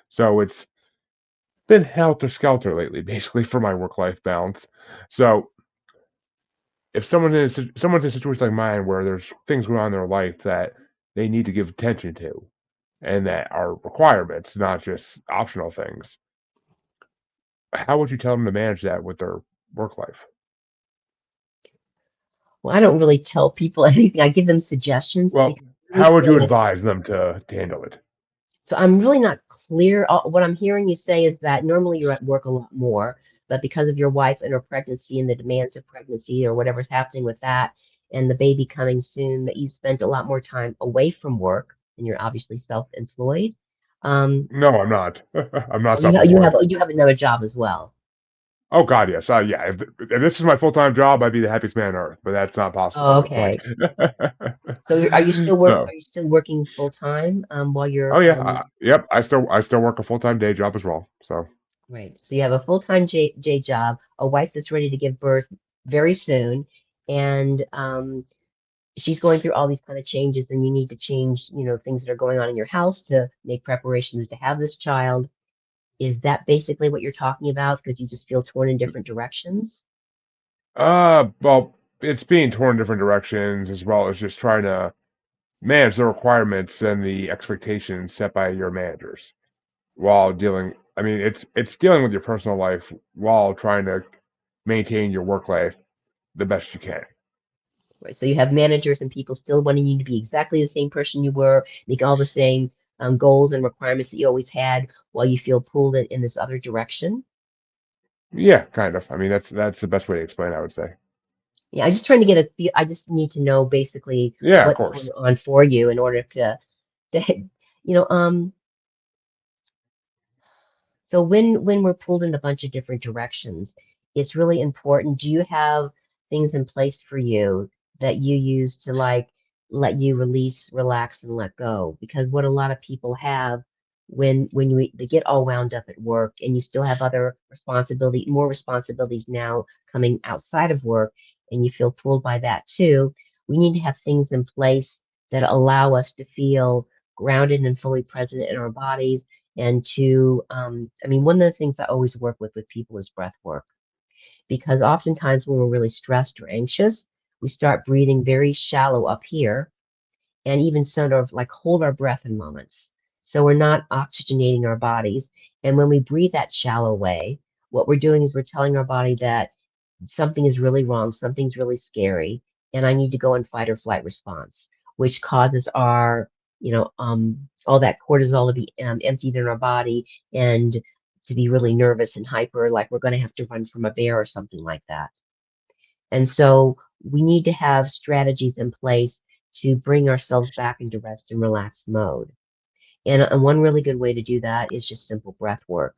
So it's been helter skelter lately, basically, for my work life balance. So if someone's in a situation like mine where there's things going on in their life that they need to give attention to and that are requirements, not just optional things, how would you tell them to manage that with their work life? Well, I don't really tell people anything. I give them suggestions Well, because I really how would feel you that. advise them to handle it? So I'm really not clear. What I'm hearing you say is that normally you're at work a lot more, but because of your wife and her pregnancy and the demands of pregnancy or whatever's happening with that and the baby coming soon, that you spent a lot more time away from work, and you're obviously self-employed. Um, No, I'm not. I'm not oh, you have self-employed. you have another job as well. Oh God, yes. Yeah. If this is my full-time job, I'd be the happiest man on earth. But that's not possible. Oh, Is the point. okay. So are you still work? So, Are you still working full time while oh you're yeah, yep. I still work a full-time day job as well. So, right? So you have a full-time J job, a wife that's ready to give birth very soon, and she's going through all these kind of changes, and you need to change, things that are going on in your house to make preparations to have this child. Is that basically what you're talking about? Because you just feel torn in different directions? well, it's being torn in different directions as well as just trying to manage the requirements and the expectations set by your managers while dealing. I mean, it's dealing with your personal life while trying to maintain your work life the best you can. Right. So you have managers and people still wanting you to be exactly the same person you were, make all the same goals and requirements that you always had, while you feel pulled in this other direction. Yeah, kind of. I mean, that's the best way to explain it, I would say. Yeah, I'm just trying to get a feel. I just need to know basically Yeah, of what's going course. on for you in order to you know, um, So when we're pulled in a bunch of different directions, it's really important. Do you have things in place for you that you use to like let you release, relax, and let go? Because what a lot of people have they get all wound up at work, and you still have other more responsibilities now coming outside of work, and you feel pulled by that too. We need to have things in place that allow us to feel grounded and fully present in our bodies. And to, I mean, one of the things I always work with people is breath work, because oftentimes when we're really stressed or anxious, we start breathing very shallow up here and even sort of like hold our breath in moments. So we're not oxygenating our bodies. And when we breathe that shallow way, what we're doing is we're telling our body that something is really wrong, something's really scary, and I need to go in fight or flight response, which causes our, all that cortisol to be emptied in our body and to be really nervous and hyper, like we're going to have to run from a bear or something like that. And so we need to have strategies in place to bring ourselves back into rest and relaxed mode. And one really good way to do that is just simple breath work.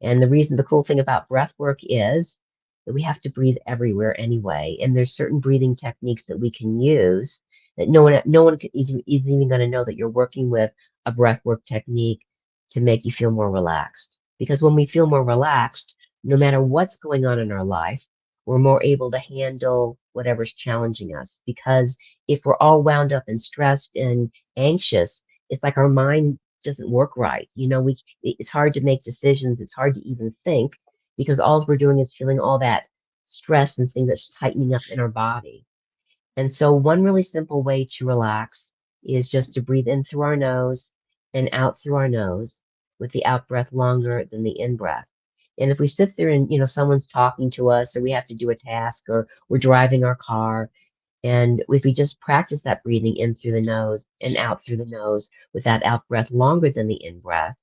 And the cool thing about breath work is that we have to breathe everywhere anyway. And there's certain breathing techniques that we can use that no one is even going to know that you're working with a breath work technique to make you feel more relaxed. Because when we feel more relaxed, no matter what's going on in our life, we're more able to handle whatever's challenging us. Because if we're all wound up and stressed and anxious, it's like our mind doesn't work right. It's hard to make decisions. It's hard to even think because all we're doing is feeling all that stress and things that's tightening up in our body. And so one really simple way to relax is just to breathe in through our nose and out through our nose with the out breath longer than the in breath. And if we sit there and, someone's talking to us or we have to do a task or we're driving our car, and if we just practice that breathing in through the nose and out through the nose with that out breath longer than the in breath,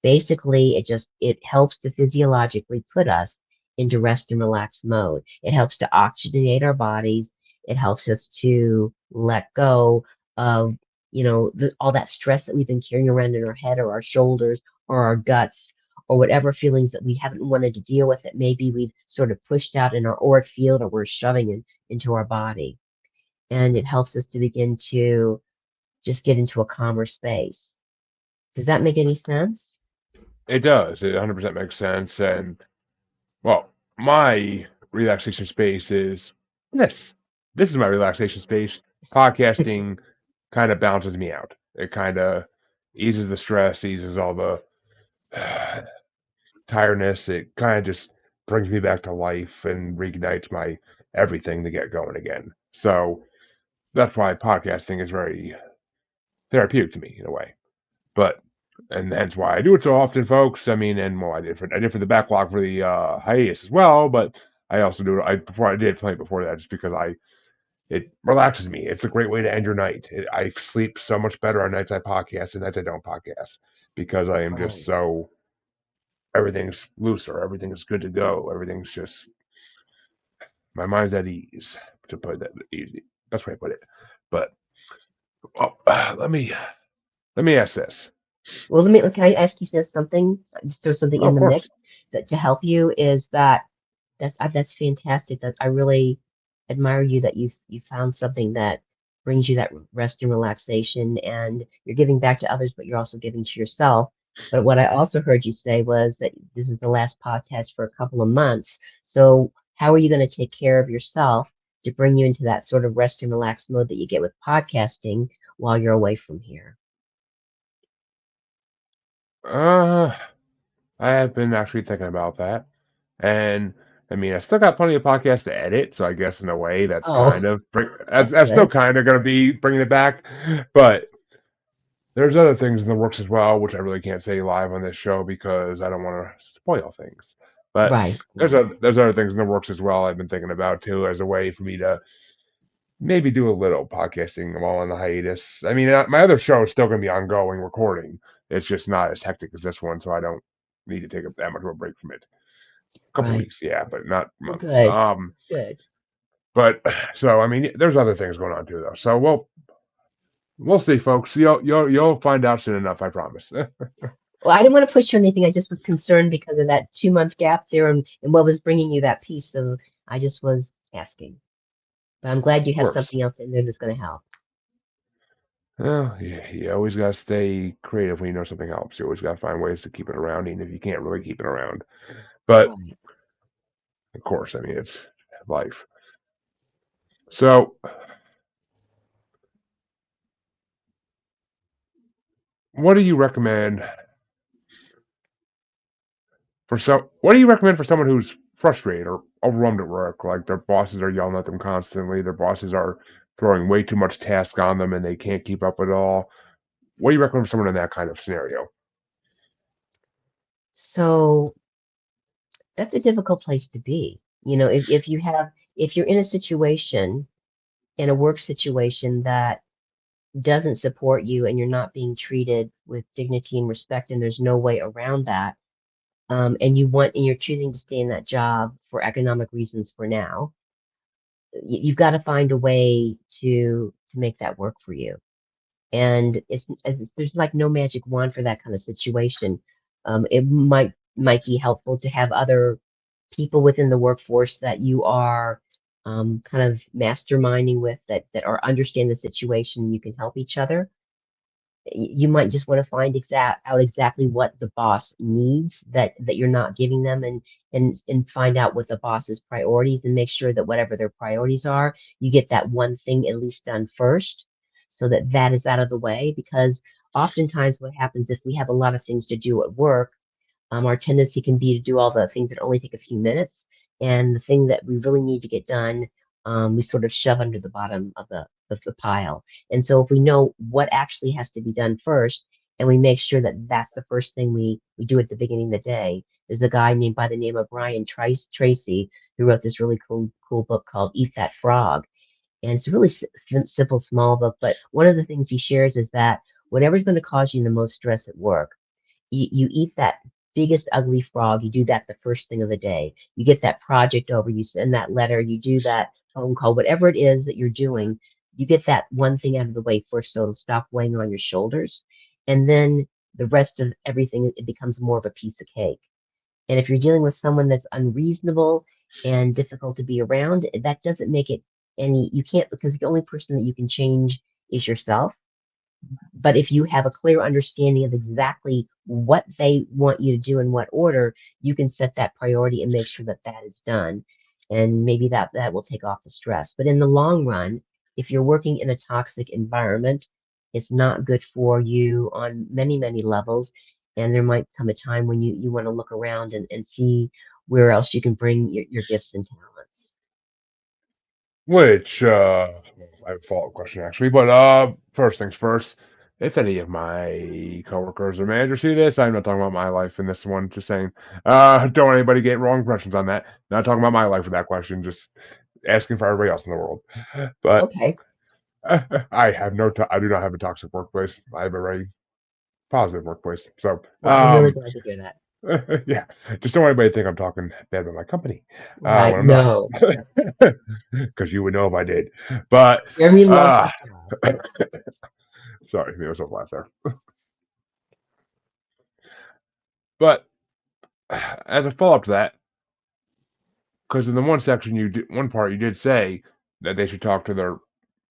basically it helps to physiologically put us into rest and relax mode. It helps to oxygenate our bodies. It helps us to let go of, all that stress that we've been carrying around in our head or our shoulders or our guts or whatever feelings that we haven't wanted to deal with that maybe we've sort of pushed out in our auric field or we're shoving into our body. And it helps us to begin to just get into a calmer space. Does that make any sense? It does. It 100% makes sense. And, well, my relaxation space is this. This is my relaxation space. Podcasting kind of balances me out. It kind of eases the stress, eases all the tiredness. It kind of just brings me back to life and reignites my everything to get going again. So that's why podcasting is very therapeutic to me in a way. But and hence why I do it so often, folks. I mean, and well, I did for the backlog for the hiatus as well, but I also do it. I did play it before that just because I it relaxes me. It's a great way to end your night. I sleep so much better on nights I podcast and nights I don't podcast because I am just Right. so everything's looser, everything's good to go, everything's just my mind's at ease. To put that easy, that's the way I put it. But oh, let me ask this. Well, can I ask you just something? Just throw something Oh, in of the course. mix that to help you is that's fantastic. That I really admire you that you found something that brings you that rest and relaxation, and you're giving back to others, but you're also giving to yourself. But what I also heard you say was that this is the last podcast for a couple of months. So how are you going to take care of yourself to bring you into that sort of rest and relax mode that you get with podcasting while you're away from here? Uh, I have been actually thinking about that. And I mean, I still got plenty of podcasts to edit, so I guess in a way that's kind Oh, of that's that's still good. kind of going to be bringing it back. But there's other things in the works as well, which I really can't say live on this show because I don't want to spoil things. But Right, there's right. other things in the works as well I've been thinking about too as a way for me to maybe do a little podcasting while on the hiatus. I mean, my other show is still going to be ongoing recording. It's just not as hectic as this one, so I don't need to take that much of a break from it. A couple Right. weeks, yeah, but not Well, months. good. Good. But so I mean, there's other things going on too, though. So we'll see, folks. You'll find out soon enough. I promise. Well, I didn't want to push you or anything. I just was concerned because of that 2 month gap there and what was bringing you that peace. So I just was asking. But I'm glad you Of have course. something else in there that's going to help. Well, you always got to stay creative when you know something helps. You always got to find ways to keep it around, even if you can't really keep it around. But Right. of course, I mean, it's life. So what do you recommend what do you recommend for someone who's frustrated or overwhelmed at work? Like their bosses are yelling at them constantly, their bosses are throwing way too much task on them and they can't keep up with it all. What do you recommend for someone in that kind of scenario? So that's a difficult place to be. If you're in a situation, in a work situation that doesn't support you and you're not being treated with dignity and respect, and there's no way around that, and you're choosing to stay in that job for economic reasons for now, you've got to find a way to make that work for you. And there's like no magic wand for that kind of situation. It might be helpful to have other people within the workforce that you are kind of masterminding with, that are understand the situation. You can help each other. You might just want to find out exactly what the boss needs that you're not giving them, and find out what the boss's priorities, and make sure that whatever their priorities are, you get that one thing at least done first, so that that is out of the way. Because oftentimes what happens, if we have a lot of things to do at work, our tendency can be to do all the things that only take a few minutes, and the thing that we really need to get done, we sort of shove under the bottom of the pile. And so, if we know what actually has to be done first, and we make sure that that's the first thing we do at the beginning of the day, there's a guy named by the name of Brian Tracy who wrote this really cool book called "Eat That Frog," and it's a really simple, small book. But one of the things he shares is that whatever's going to cause you the most stress at work, you eat that biggest ugly frog. You do that the first thing of the day. You get that project over. You send that letter. You do that phone call. Whatever it is that you're doing, you get that one thing out of the way first, so it'll stop weighing on your shoulders. And then the rest of everything, it becomes more of a piece of cake. And if you're dealing with someone that's unreasonable and difficult to be around, that doesn't make it any. You can't, because the only person that you can change is yourself. But if you have a clear understanding of exactly what they want you to do in what order, you can set that priority and make sure that that is done. And maybe that will take off the stress. But in the long run, if you're working in a toxic environment, it's not good for you on many levels. And there might come a time when you want to look around and see where else you can bring your gifts and talents. Which I have a follow-up question actually, but first things first. If any of my coworkers or managers see this, I'm not talking about my life in this one. Just saying, don't want anybody get wrong impressions on that. Not talking about my life with that question. Just asking for everybody else in the world. But Okay. I do not have a toxic workplace. I have a very positive workplace. So, Well, I'm really glad to hear that. yeah, just don't want anybody to think I'm talking bad about my company Right. when I'm not, No, no. because you would know if I did. But Jeremy loves uh, his job. sorry, there was a laugh there. But as a follow-up to that, because in the one section one part you did say that they should talk to their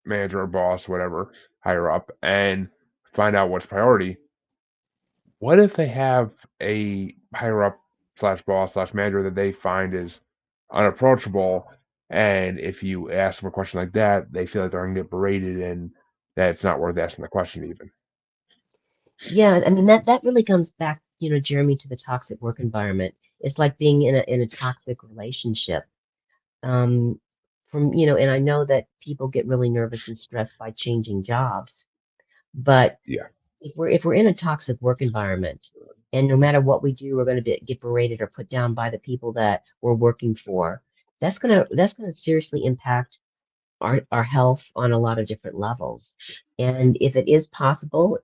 manager or boss, whatever, higher up, and find out what's priority. What if they have a higher up slash boss slash manager that they find is unapproachable, and if you ask them a question like that, they feel like they're gonna get berated and that it's not worth asking the question even. Yeah, I mean that really comes back, Jeremy, to the toxic work environment. It's like being in a toxic relationship. Um, and I know that people get really nervous and stressed by changing jobs, but Yeah. if we're in a toxic work environment, and no matter what we do, we're going to get berated or put down by the people that we're working for, that's gonna seriously impact our health on a lot of different levels. And if it is possible,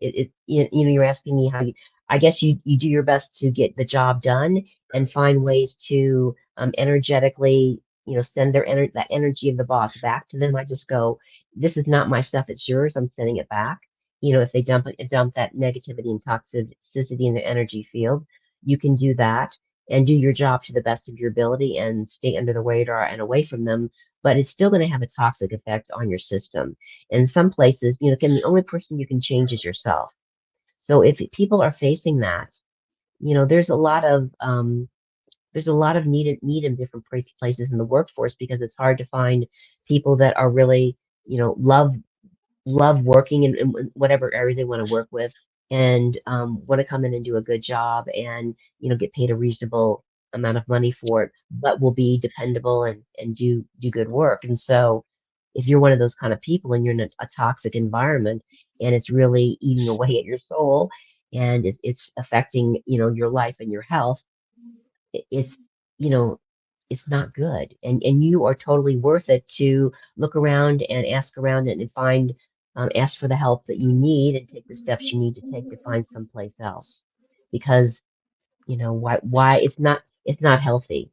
you're asking me how I guess you do your best to get the job done and find ways to energetically, send that energy of the boss back to them. I just go, this is not my stuff, it's yours. I'm sending it back. If they dump that negativity and toxicity in the energy field, you can do that and do your job to the best of your ability and stay under the radar and away from them, but it's still going to have a toxic effect on your system. In some places, again, the only person you can change is yourself. So if people are facing that, there's a lot of need in different places in the workforce, because it's hard to find people that are really, love working in whatever area they want to work with. and want to come in and do a good job and get paid a reasonable amount of money for it, but will be dependable and do good work. And so if you're one of those kind of people and you're in a toxic environment and it's really eating away at your soul and it's affecting your life and your health, it's you know it's not good, and you are totally worth it to look around and ask around and find ask for the help that you need and take the steps you need to take to find someplace else, because why it's not healthy.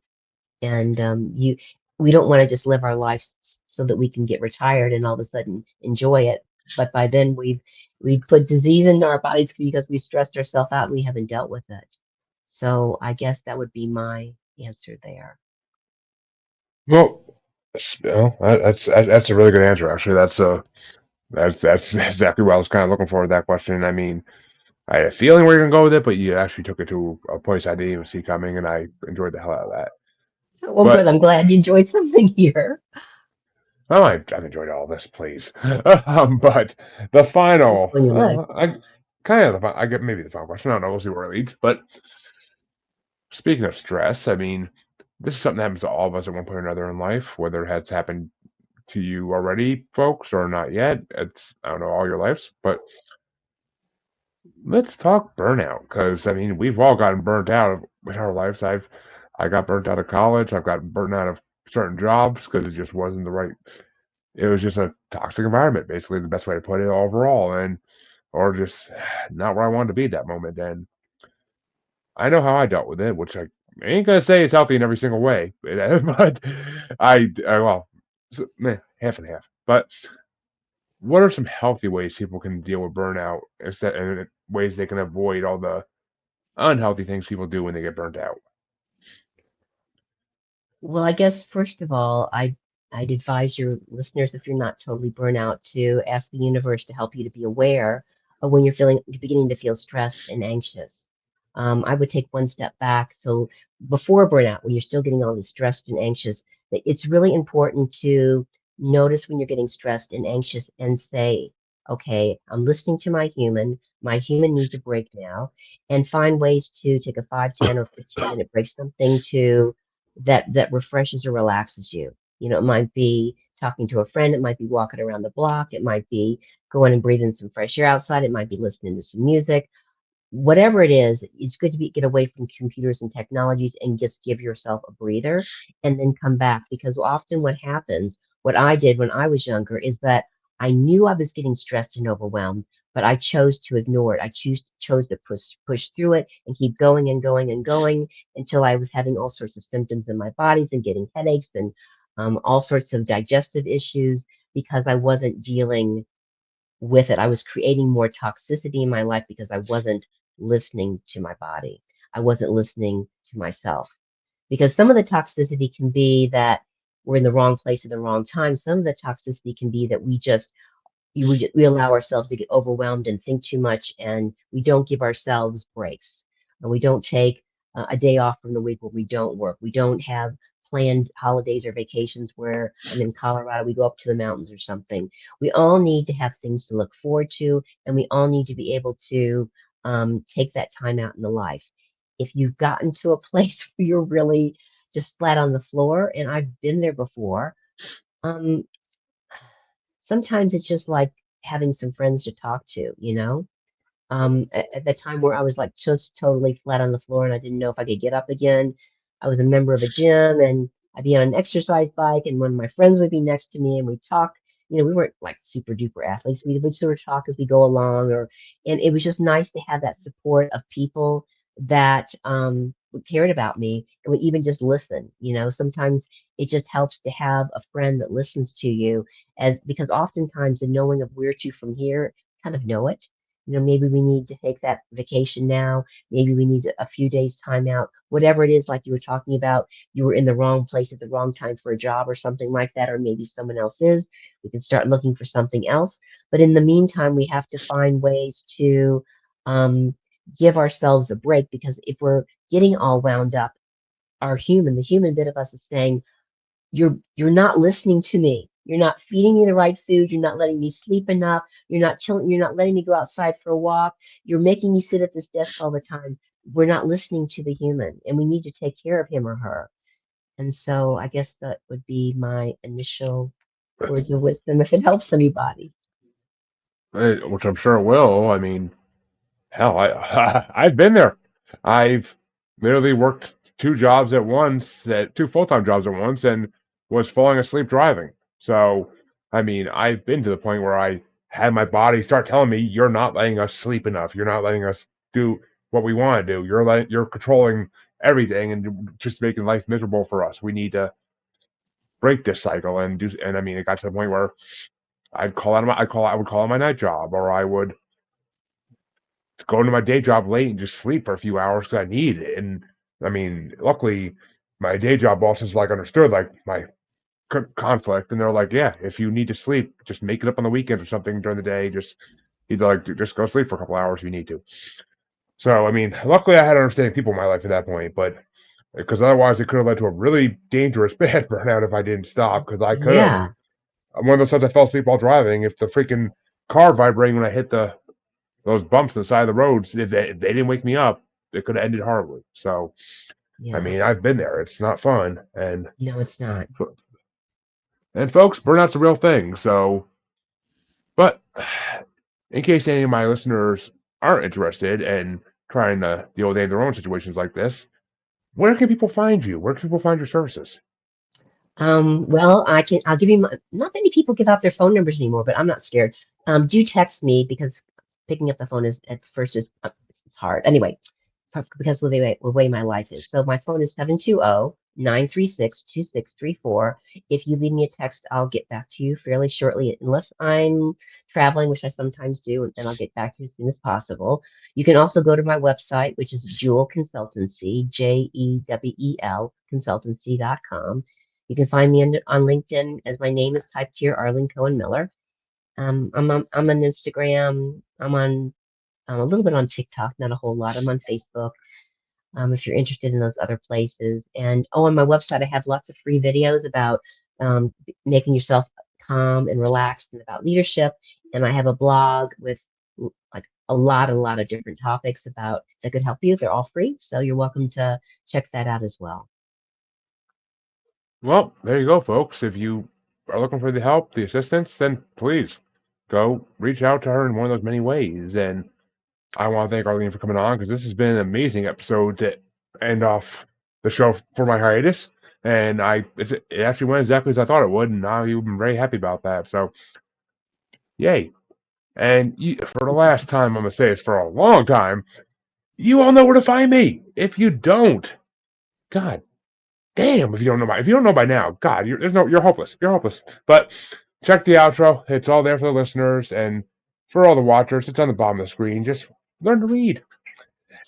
And you we don't want to just live our lives so that we can get retired and all of a sudden enjoy it, but by then we've put disease into our bodies because we stressed ourselves out and we haven't dealt with it. So I guess that would be my answer there. Well, that's a really good answer. Actually, that's exactly what I was kind of looking for with that question. I mean, I had a feeling where you're gonna go with it, but you actually took it to a place I didn't even see coming, and I enjoyed the hell out of that. Well, good. But I'm glad you enjoyed something here. oh, I've enjoyed all this, please. But the Thanks final, for your leg. I kind of I get maybe the final question. I don't know. We'll see where it leads. But speaking of stress, I mean, this is something that happens to all of us at one point or another in life, whether it has happened to you already, folks, or not yet. It's I don't know all your lives, but let's talk burnout because I mean we've all gotten burnt out in our lives. I got burnt out of college. I've gotten burnt out of certain jobs because it just wasn't the right. It was just a toxic environment, basically the best way to put it overall, and or just not where I wanted to be at that moment. And I know how I dealt with it, which I ain't gonna say it's healthy in every single way, but well, half and half. But what are some healthy ways people can deal with burnout instead, and ways they can avoid all the unhealthy things people do when they get burnt out? Well, I guess first of all, I'd advise your listeners, if you're not totally burnout, to ask the universe to help you to be aware of when you're beginning to feel stressed and anxious. I would take one step back. So before burnout, when you're still getting all this stressed and anxious, that it's really important to notice when you're getting stressed and anxious and say, okay, I'm listening to my human. My human needs a break now, and find ways to take a 5, 10, or 15-minute break, something to that refreshes or relaxes you. It might be talking to a friend, it might be walking around the block, it might be going and breathing some fresh air outside, it might be listening to some music. Whatever it is, it's good to get away from computers and technologies and just give yourself a breather and then come back. Because often what happens, what I did when I was younger, is that I knew I was getting stressed and overwhelmed, but I chose to ignore it. I chose to push through it and keep going and going and going until I was having all sorts of symptoms in my bodies and getting headaches and all sorts of digestive issues because I wasn't dealing with it. I was creating more toxicity in my life because I wasn't listening to my body. I wasn't listening to myself. Because some of the toxicity can be that we're in the wrong place at the wrong time. Some of the toxicity can be that we allow ourselves to get overwhelmed and think too much, and we don't give ourselves breaks, and we don't take a day off from the week where we don't work. We don't have planned holidays or vacations where I'm in Colorado, we go up to the mountains or something. We all need to have things to look forward to, and we all need to be able to take that time out in the life. If you've gotten to a place where you're really just flat on the floor, and I've been there before, um, sometimes it's just like having some friends to talk to. At the time where I was like just totally flat on the floor and I didn't know if I could get up again. I was a member of a gym and I'd be on an exercise bike and one of my friends would be next to me and we'd talk. We weren't like super duper athletes. We would sort of talk as we go along, and it was just nice to have that support of people that cared about me and would even just listen. Sometimes it just helps to have a friend that listens to you, as because oftentimes the knowing of where to from here, kind of know it. Maybe we need to take that vacation now. Maybe we need a few days time out. Whatever it is, like you were talking about, you were in the wrong place at the wrong time for a job or something like that, or maybe someone else is. We can start looking for something else. But in the meantime, we have to find ways to um, give ourselves a break, because if we're getting all wound up, the human bit of us is saying, you're not listening to me. You're not feeding me the right food. You're not letting me sleep enough. You're not letting me go outside for a walk. You're making me sit at this desk all the time. We're not listening to the human, and we need to take care of him or her. And so I guess that would be my initial words of wisdom if it helps anybody. which I'm sure it will. I mean, hell, I've been there. I've literally worked two jobs at once, at two full-time jobs at once, and was falling asleep driving. So, I mean, I've been to the point where I had my body start telling me, "You're not letting us sleep enough. You're not letting us do what we want to do. You're controlling everything and just making life miserable for us. We need to break this cycle and do." And I mean, it got to the point where I would call it my night job, or I would go into my day job late and just sleep for a few hours because I need it. And I mean, luckily, my day job bosses like understood like my conflict, and they're like, "Yeah, if you need to sleep, just make it up on the weekend or something during the day. Just either like just go sleep for a couple hours if you need to." So I mean, luckily, I had understanding people in my life at that point, but because otherwise, it could have led to a really dangerous bad burnout if I didn't stop. Because I could have. Yeah, I'm one of those times I fell asleep while driving. If the freaking car vibrating when I hit those bumps on the side of the roads, if they didn't wake me up, it could have ended horribly. So, I yeah. mean, I've been there. It's not fun. No, it's not. And folks, burnout's a real thing. So, but in case any of my listeners aren't interested in trying to deal with any of their own situations like this, where can people find you? Where can people find your services? Well, I'll give you not many people give out their phone numbers anymore, but I'm not scared. Do text me because picking up the phone is at first is it's hard. Anyway, because of the way my life is. So my phone is 720-936-2634. If you leave me a text, I'll get back to you fairly shortly, unless I'm traveling, which I sometimes do, and then I'll get back to you as soon as possible. You can also go to my website, which is Jewel Consultancy, Jewel Consultancy.com. You can find me on LinkedIn as my name is typed here, Arlene Cohen Miller. I'm on Instagram. I'm on a little bit on TikTok, not a whole lot. I'm on Facebook. If you're interested in those other places. And oh, on my website, I have lots of free videos about making yourself calm and relaxed and about leadership. And I have a blog with like a lot of different topics about that could help you. They're all free, so you're welcome to check that out as well. Well, there you go, folks. If you are looking for the help, the assistance, then please go reach out to her in one of those many ways. And I want to thank Arlene for coming on because this has been an amazing episode to end off the show for my hiatus. And it actually went exactly as I thought it would, and you've been very happy about that. So, yay. And for the last time, I'm going to say this for a long time, you all know where to find me. If you don't, God damn, if you don't know by now, God, you're hopeless. You're hopeless. But check the outro. It's all there for the listeners and for all the watchers. It's on the bottom of the screen. Just learn to read.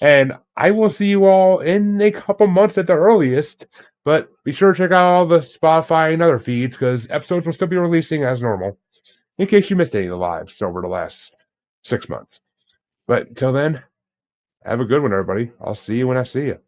And I will see you all in a couple months at the earliest. But be sure to check out all the Spotify and other feeds because episodes will still be releasing as normal in case you missed any of the lives over the last 6 months. But until then, have a good one, everybody. I'll see you when I see you.